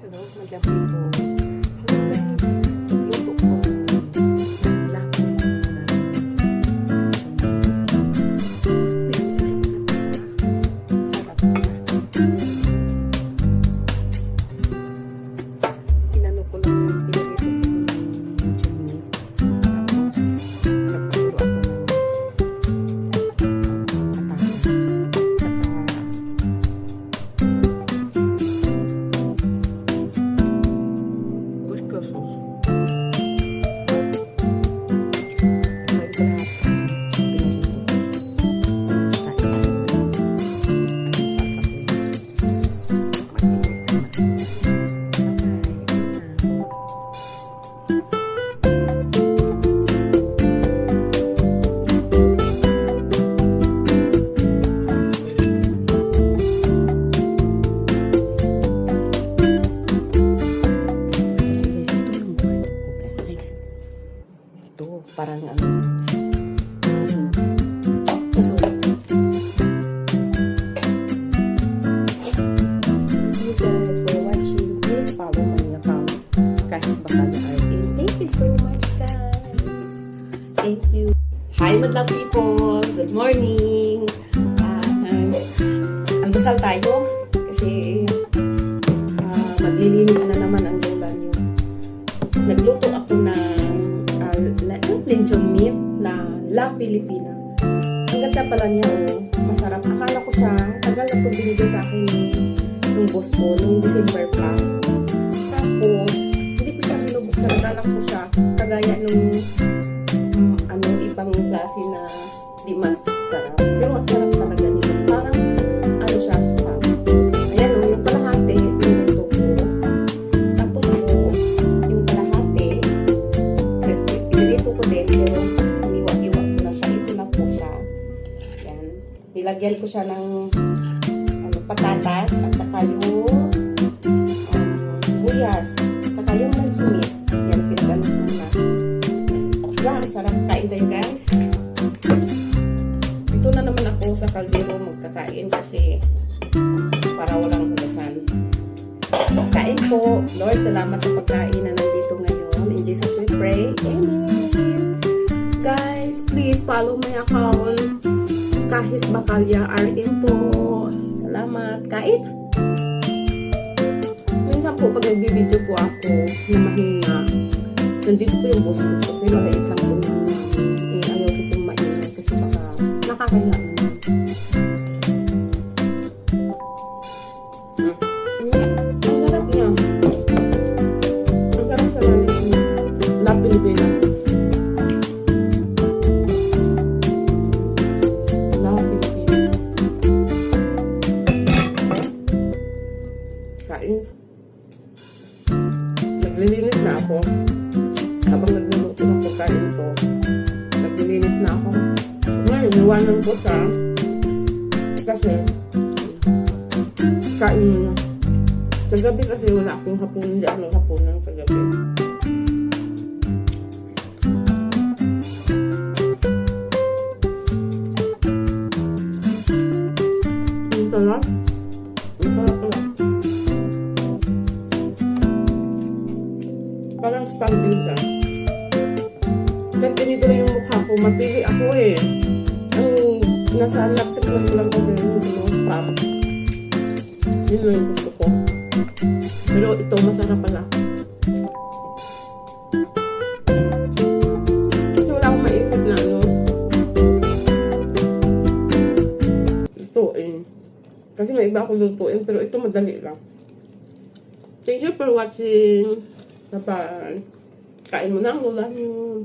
Hello, madam people. Hello guys. Luto ko ng laki na sarap na. Inano ko lang yung pinarito ko ng chummy. Tapos, nagpapuro ako ng patatas. Parang ano masulat. Thank you guys for watching. Please follow my account Kahis Bakal RN. Thank you so much guys. Thank you. Hi madlang people, good morning. Almusal tayo kasi maglilinis na naman ang lola niyo. Nagluto ako ng lechon meat na La Pilipina. Ang ganda pala niya, oh. Masarap. Akala ko siya, tagal na ito binigay sa akin nung boss ko, nung December pa. Tapos, hindi ko siya binubuksan. Akala ko siya, kagaya nung ibang klase na di mas sarap. Pero ang sarap talaga niya. Parang, ano siya, spam. Ayan, oh, yung kalahati, pinuto ko. Tapos po, yung kalahati, pinilito ko din, pero iniwag-iwag ko na siya. Ito na po siya. Yan. Nilagyan ko siya ng patatas at saka yung sibuyas. At saka yung lansumit. Yan, pinag-ano ko na. Yan, sarap kain tayo guys. Ito na naman ako sa kaldero magkakain kasi para walang hugasan. Kain po. Lord, salamat sa pagkain na nandito ngayon. In Jesus we pray. Amen. Guys, please follow my account. Kahis Bakalya RN po. Salamat. Kain. Minsan po pag nagbibideo po ako na mahina, nandito po yung boss ko kasi maliit lang po naman. Ayaw ko pong maingay kasi baka nakakaya naman. Ang sarap niya. Ang sarap sa lalim niya. La Pilipina. La Pilipina. Kain. Naglilinis na ako. Habang nagluluto ng pagkain ko, naglilinis na ako. Ngayon, iwanan ko siya kasi kain mo na. Kagabi kasi wala akong hapon, hindi ako hapunan kagabi. Ang sarap. Ang sarap pala. Parang spam din siya. Kahit ganito lang yung mukha ko, mapili ako eh. Ang nasa laptop lang ko din yung spam. Yun lang yung gusto ko. Pero ito, masarap pala. Kasi wala akong maisip na ano. Lutuin. Kasi may iba akong lutuin, pero ito madali lang. Thank you for watching. Kain mo na ang lola niyo.